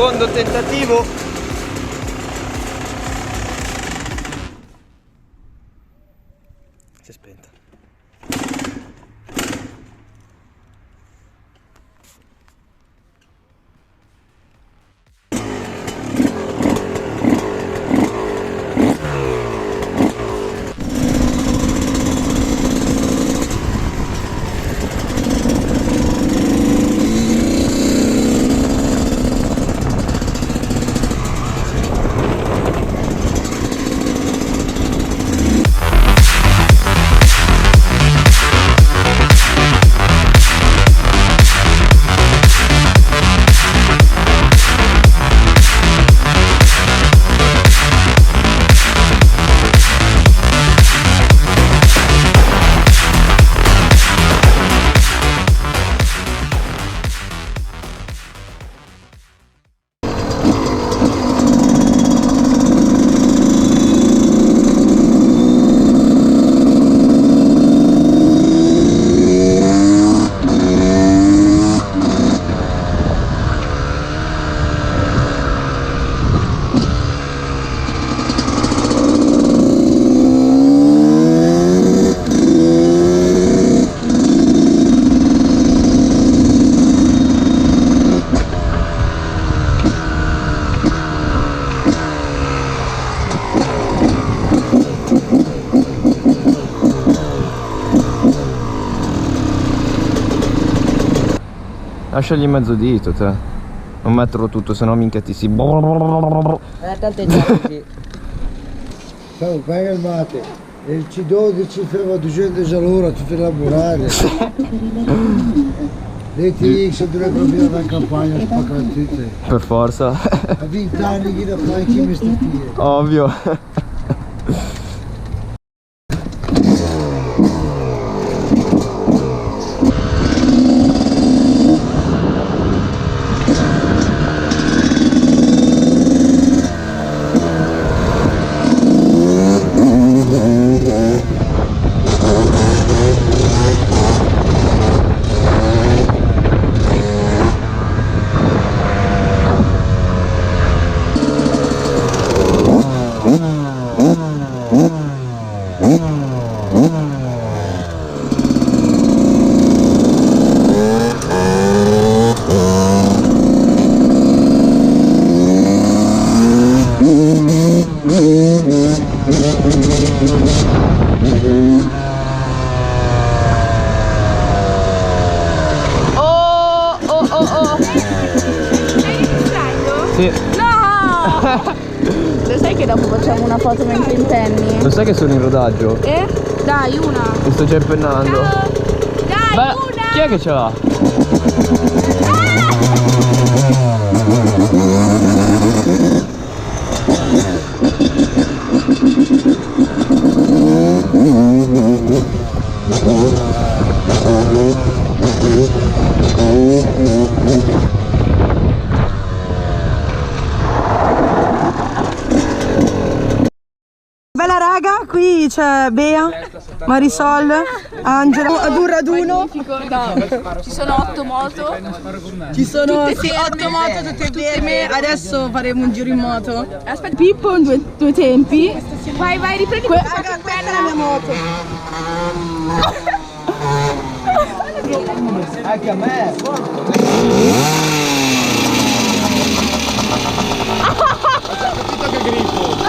Secondo tentativo. Si è spenta. Lasciagli mezzo dito te. Non metterlo tutto, sennò minchia ti si... Tanto è già così. Ciao, paga il mate. E il C12 ferma 200 all'ora, ti fai lavorare. L'ETX dovrebbe avere una campagna spaccantite. Per forza. A 20 anni chi da fare chi mi stupire. Ovvio. Sì. No! Lo sai che dopo facciamo una foto mentre impenni? Lo sai che sono in rodaggio? Dai, una! Mi sto già impennando. Ciao. Dai, beh, una! chi è che ce l'ha? Bella raga, qui c'è Bea, Marisol, Angelo, ad un raduno. No, ci sono 8 moto. Ci sono 8 moto tutte ferme, adesso faremo un giro in moto. Aspetta, Pippo in due tempi. vai, riprendi Raga, questa è la mia moto. Anche a me. Ho già capito che grifo.